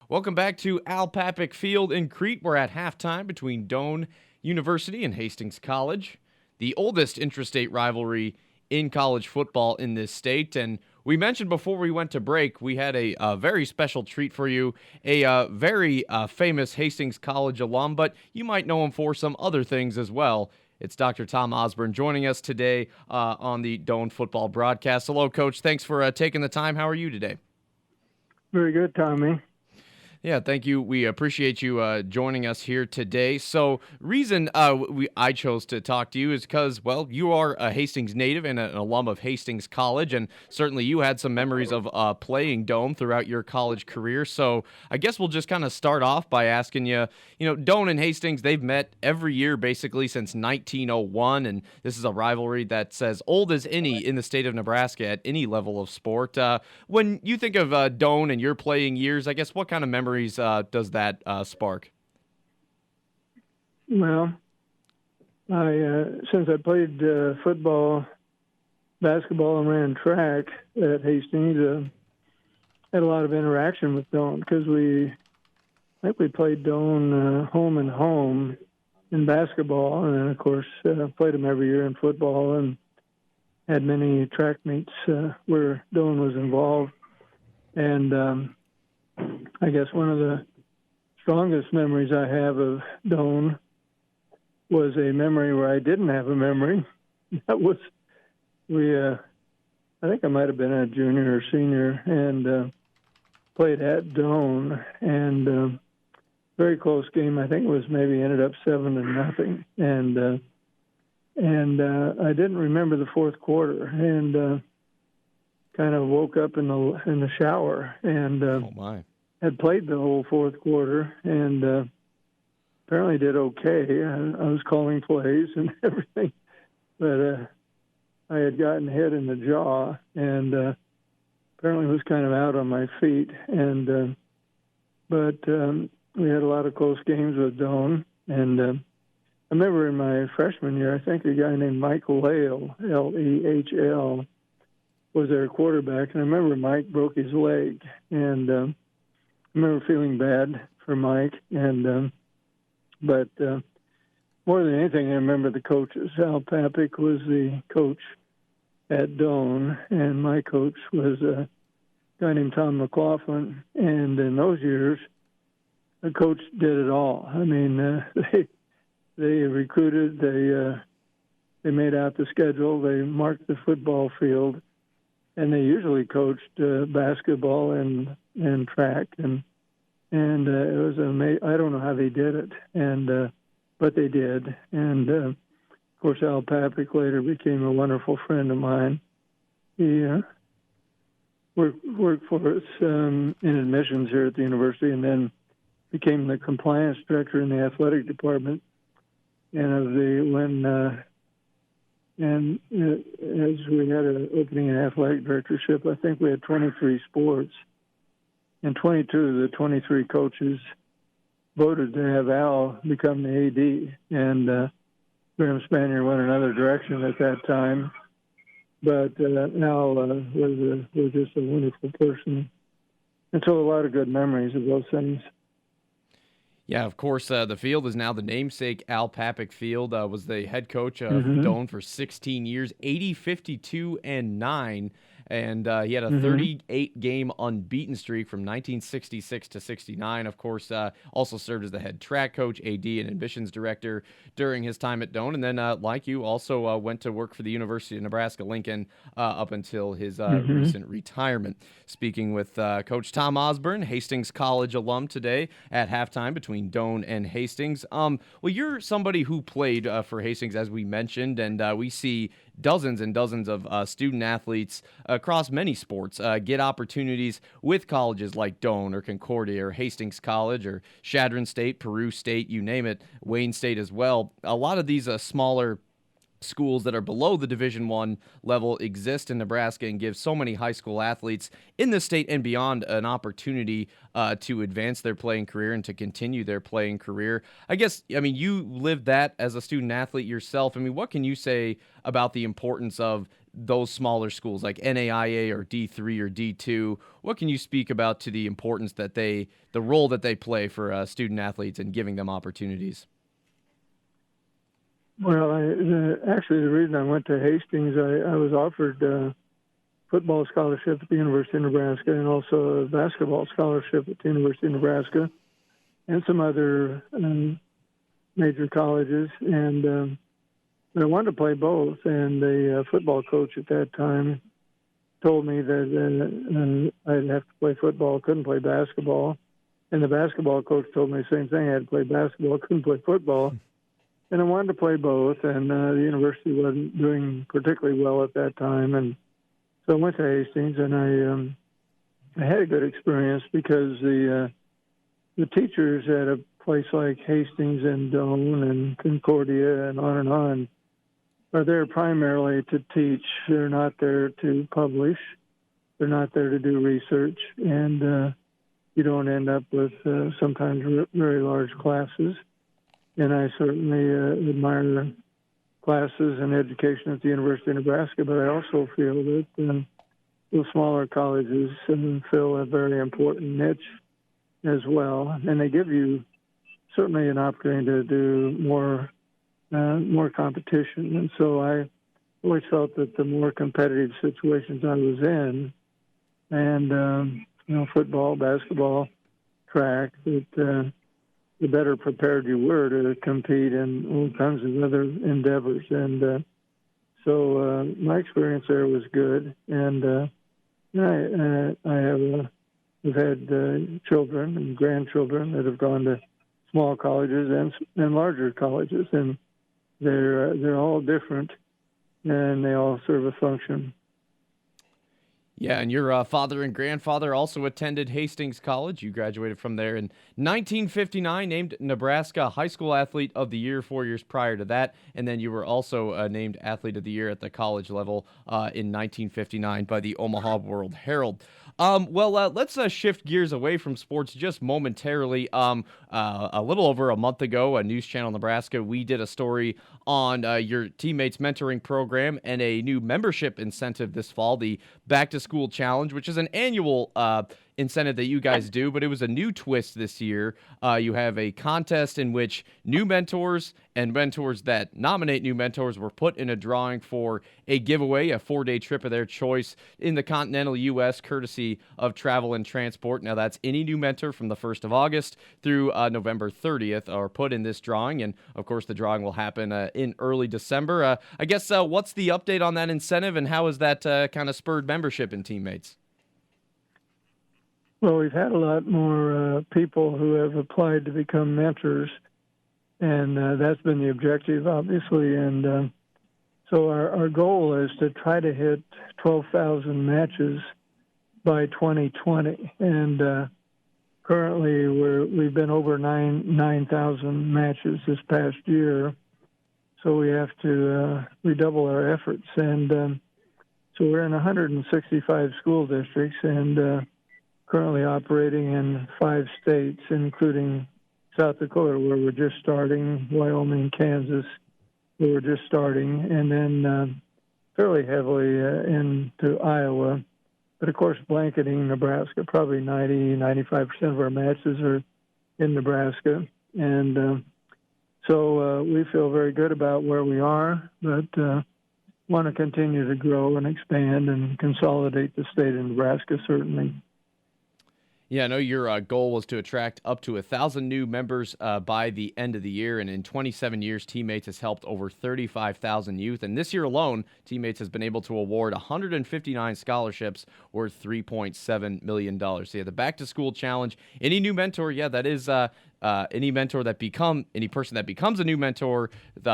Welcome back to Al Papick Field in Crete. We're at halftime between Doane University and Hastings College, the oldest intrastate rivalry in college football in this state. And we mentioned before we went to break, we had a very special treat for you, a very famous Hastings College alum, but you might know him for some other things as well. It's Dr. Tom Osborne joining us today on the Doane football broadcast. Hello, Coach. Thanks for taking the time. How are you today? Very good, Tommy. Yeah, thank you. We appreciate you joining us here today. So, reason I chose to talk to you is because, well, you are a Hastings native and an alum of Hastings College, and certainly you had some memories of playing Doane throughout your college career. So, I guess we'll just kind of start off by asking you, Doane and Hastings, they've met every year basically since 1901, and this is a rivalry that's as old as any in the state of Nebraska at any level of sport. When you think of Doane and your playing years, I guess what kind of memories does that spark? Well, since I played football, basketball, and ran track at Hastings, had a lot of interaction with Doane because I think we played Doane home and home in basketball, and then of course played them every year in football, and had many track meets where Doane was involved, and I guess one of the strongest memories I have of Doane was a memory where I didn't have a memory. That was I think I might have been a junior or senior and played at Doane, and very close game. I think it was maybe ended up 7-0, and I didn't remember the fourth quarter, and kind of woke up in the shower and Oh my! had played the whole fourth quarter and apparently did okay. I was calling plays and everything, but I had gotten hit in the jaw and apparently was kind of out on my feet. And but we had a lot of close games with Doane, and I remember in my freshman year, I think a guy named Michael Lehl, Lehl, was their quarterback, and I remember Mike broke his leg, and I remember feeling bad for Mike, and but more than anything, I remember the coaches. Al Papick was the coach at Doane, and my coach was a guy named Tom McLaughlin, and in those years, the coach did it all. I mean, they recruited, they made out the schedule, they marked the football field, and they usually coached basketball and track, and it was amazing. I don't know how they did it, and but they did. And of course, Al Papick later became a wonderful friend of mine. He worked for us in admissions here at the university, and then became the compliance director in the athletic department. And as we had an opening in athletic directorship, I think we had 23 sports, and 22 of the 23 coaches voted to have Al become the AD. And Graham Spanier went another direction at that time, but Al was just a wonderful person, and so a lot of good memories of those things. Yeah, of course, the field is now the namesake Al Papick Field. Was the head coach of Mm-hmm. Doane for 16 years, 80, 52, and 9. And he had a Mm-hmm. 38-game unbeaten streak from 1966 to 69. Of course, also served as the head track coach, AD, and admissions director during his time at Doane. And then, like you, also went to work for the University of Nebraska-Lincoln up until his Mm-hmm. recent retirement. Speaking with Coach Tom Osborne, Hastings College alum today at halftime between Doane and Hastings. Well, you're somebody who played for Hastings, as we mentioned, and we see dozens and dozens of student athletes across many sports get opportunities with colleges like Doane or Concordia or Hastings College or Chadron State, Peru State, you name it, Wayne State as well. A lot of these smaller schools that are below the Division I level exist in Nebraska and give so many high school athletes in the state and beyond an opportunity to advance their playing career and to continue their playing career. I guess, I mean, you lived that as a student athlete yourself. I mean, what can you say about the importance of those smaller schools like NAIA or D3 or D2? What can you speak about to the importance that the role that they play for student athletes and giving them opportunities? Well, actually, the reason I went to Hastings, I was offered a football scholarship at the University of Nebraska and also a basketball scholarship at the University of Nebraska and some other major colleges. And but I wanted to play both. And the football coach at that time told me that I'd have to play football, couldn't play basketball. And the basketball coach told me the same thing. I had to play basketball, couldn't play football. And I wanted to play both, and the university wasn't doing particularly well at that time. And so I went to Hastings, and I had a good experience because the teachers at a place like Hastings and Doane and Concordia and on are there primarily to teach. They're not there to publish. They're not there to do research, and you don't end up with sometimes very large classes. And I certainly admire classes and education at the University of Nebraska, but I also feel that the smaller colleges fill a very important niche as well. And they give you certainly an opportunity to do more competition. And so I always felt that the more competitive situations I was in, and, football, basketball, track, that the better prepared you were to compete in all kinds of other endeavors. And so my experience there was good. And I've had children and grandchildren that have gone to small colleges and larger colleges, and they're all different, and they all serve a function. Yeah, and your father and grandfather also attended Hastings College. You graduated from there in 1959, named Nebraska High School Athlete of the Year 4 years prior to that, and then you were also named Athlete of the Year at the college level in 1959 by the Omaha World Herald. Let's shift gears away from sports just momentarily. A little over a month ago, News Channel Nebraska, we did a story on your teammates mentoring program and a new membership incentive this fall, the Back to School Challenge, which is an annual incentive that you guys do, but it was a new twist this year. You have a contest in which new mentors and mentors that nominate new mentors were put in a drawing for a giveaway, a 4-day trip of their choice in the continental U.S., courtesy of Travel and Transport. Now, that's any new mentor from the 1st of August through November 30th are put in this drawing, and, of course, the drawing will happen in early December. I guess what's the update on that incentive, and how has that kind of spurred membership in teammates? Well, we've had a lot more people who have applied to become mentors, and that's been the objective, obviously. And so our goal is to try to hit 12,000 matches by 2020. And currently we've been over 9,000 matches this past year. So we have to redouble our efforts. And so we're in 165 school districts, and currently operating in 5 states, including South Dakota, where we're just starting, Wyoming, Kansas, where we're just starting, and then fairly heavily into Iowa. But, of course, blanketing Nebraska, probably 95% of our matches are in Nebraska. And so we feel very good about where we are, but want to continue to grow and expand and consolidate the state of Nebraska, certainly. Yeah, I know your goal was to attract up to 1,000 new members by the end of the year, and in 27 years, Teammates has helped over 35,000 youth, and this year alone, Teammates has been able to award 159 scholarships worth $3.7 million. So yeah, the Back to School Challenge, any new mentor, that is any person that becomes a new mentor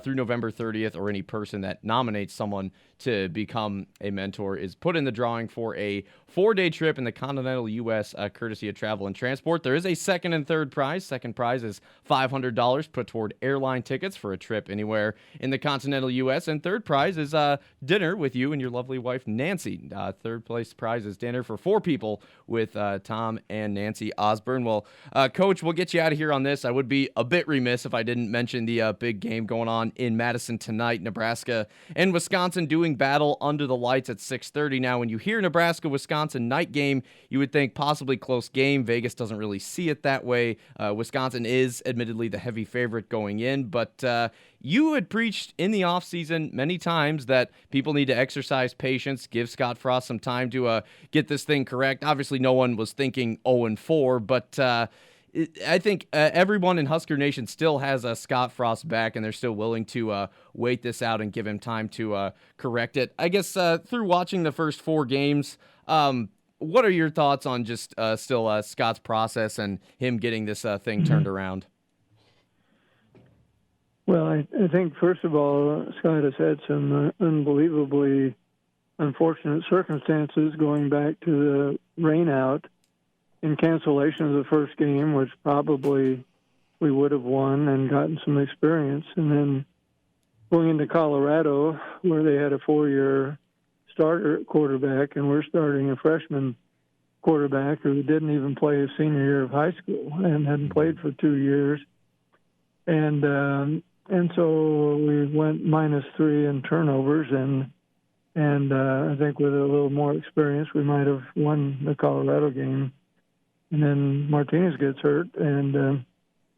through November 30th, or any person that nominates someone to become a mentor, is put in the drawing for a 4-day trip in the continental U.S. Courtesy of Travel and Transport. There is a second and third prize. Second prize is $500 put toward airline tickets for a trip anywhere in the continental U.S. And third prize is dinner with you and your lovely wife, Nancy. Third place prize is dinner for 4 people with Tom and Nancy Osborne. Well, Coach, we'll get you out of here here on this, I would be a bit remiss if I didn't mention the big game going on in Madison tonight. Nebraska and Wisconsin doing battle under the lights at 6:30. Now, when you hear Nebraska-Wisconsin night game, you would think possibly close game. Vegas doesn't really see it that way. Wisconsin is admittedly the heavy favorite going in, but you had preached in the offseason many times that people need to exercise patience, give Scott Frost some time to get this thing correct. Obviously, no one was thinking 0-4, but I think everyone in Husker Nation still has Scott Frost back, and they're still willing to wait this out and give him time to correct it. I guess through watching the first 4 games, what are your thoughts on just still Scott's process and him getting this thing turned around? Well, I think, first of all, Scott has had some unbelievably unfortunate circumstances going back to the rain out and cancellation of the first game, which probably we would have won and gotten some experience. And then going into Colorado, where they had a 4-year starter quarterback, and we're starting a freshman quarterback who didn't even play his senior year of high school and hadn't played for 2 years. And so we went -3 in turnovers, and I think with a little more experience, we might have won the Colorado game. And then Martinez gets hurt and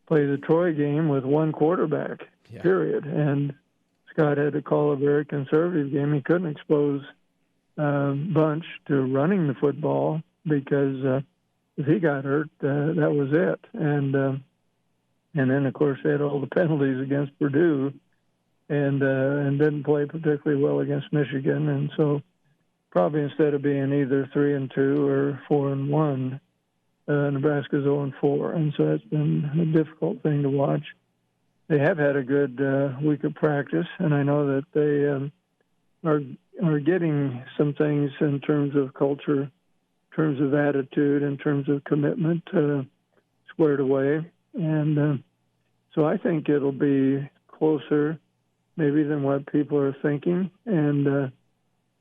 plays the Troy game with one quarterback, period. And Scott had to call a very conservative game. He couldn't expose Bunch to running the football because if he got hurt, that was it. And then, of course, they had all the penalties against Purdue and didn't play particularly well against Michigan. And so probably instead of being either 3-2 or 4-1, Nebraska's 0-4. And so that's been a difficult thing to watch. They have had a good week of practice, and I know that they are getting some things in terms of culture, in terms of attitude, in terms of commitment squared away. And so I think it'll be closer maybe than what people are thinking. And so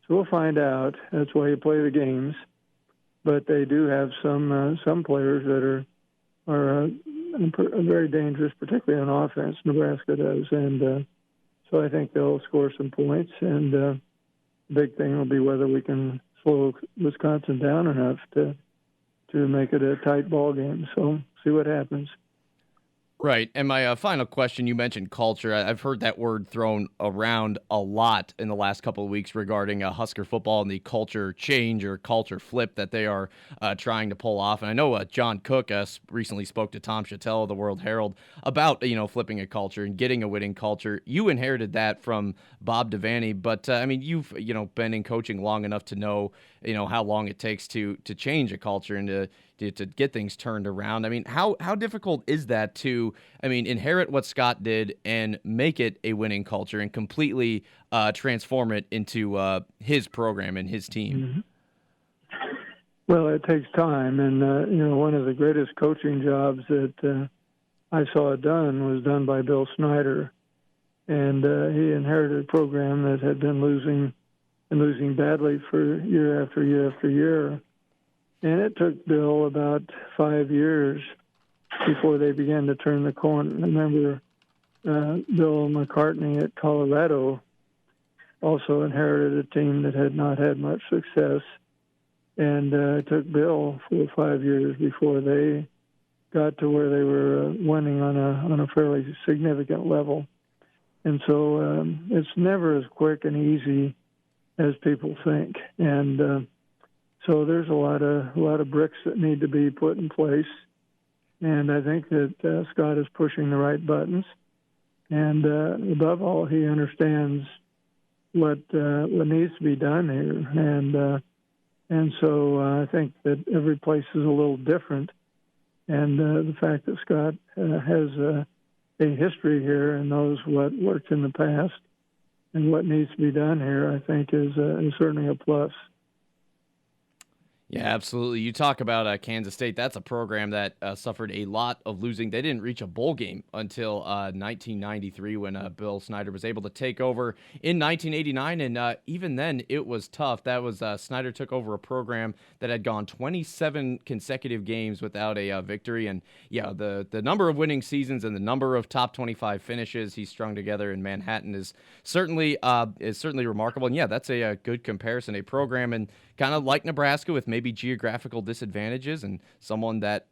we'll find out. That's why you play the games. But they do have some players that are very dangerous, particularly on offense. Nebraska does. And so I think they'll score some points. And the big thing will be whether we can slow Wisconsin down enough to make it a tight ball game. So see what happens. Right. And my final question, you mentioned culture. I've heard that word thrown around a lot in the last couple of weeks regarding Husker football and the culture change or culture flip that they are trying to pull off. And I know John Cook recently spoke to Tom Chattel of the World Herald about, flipping a culture and getting a winning culture. You inherited that from Bob Devaney, but I mean, you've, been in coaching long enough to know, how long it takes to change a culture and to get things turned around. I mean, how difficult is that to, inherit what Scott did and make it a winning culture and completely transform it into his program and his team? Mm-hmm. Well, it takes time. And, one of the greatest coaching jobs that I saw done was done by Bill Snyder. And he inherited a program that had been losing badly for year after year after year. And it took Bill about 5 years before they began to turn the corner. I remember Bill McCartney at Colorado also inherited a team that had not had much success. And it took Bill 4 or 5 years before they got to where they were winning on a fairly significant level. And so it's never as quick and easy as people think. And so there's a lot of bricks that need to be put in place, and I think that Scott is pushing the right buttons. And above all, he understands what needs to be done here, and so I think that every place is a little different. And the fact that Scott has a history here and knows what worked in the past and what needs to be done here, I think is certainly a plus. Yeah, absolutely. You talk about Kansas State. That's a program that suffered a lot of losing. They didn't reach a bowl game until 1993 when Bill Snyder was able to take over in 1989. And even then, it was tough. That was Snyder took over a program that had gone 27 consecutive games without a victory. And yeah, the number of winning seasons and the number of top 25 finishes he strung together in Manhattan is certainly remarkable. And yeah, that's a good comparison. A program and kind of like Nebraska with maybe geographical disadvantages and someone that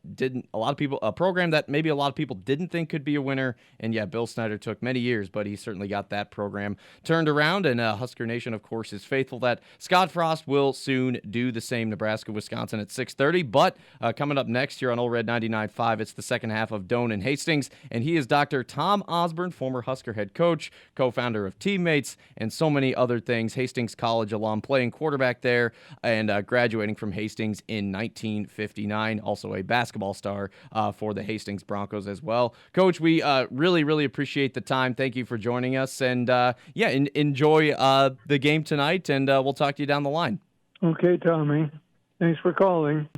a program that maybe a lot of people didn't think could be a winner. And yeah, Bill Snyder took many years, but he certainly got that program turned around. And Husker Nation, of course, is faithful that Scott Frost will soon do the same. Nebraska, Wisconsin at 6:30. But coming up next here on Old Red 99.5, it's the second half of Doane and Hastings. And he is Dr. Tom Osborne, former Husker head coach, co-founder of Teammates, and so many other things. Hastings College alum, playing quarterback there and graduating from Hastings in 1959. Also a basketball star for the Hastings Broncos as well. Coach, we really, really appreciate the time. Thank you for joining us. And enjoy the game tonight, and we'll talk to you down the line. Okay, Tommy. Thanks for calling.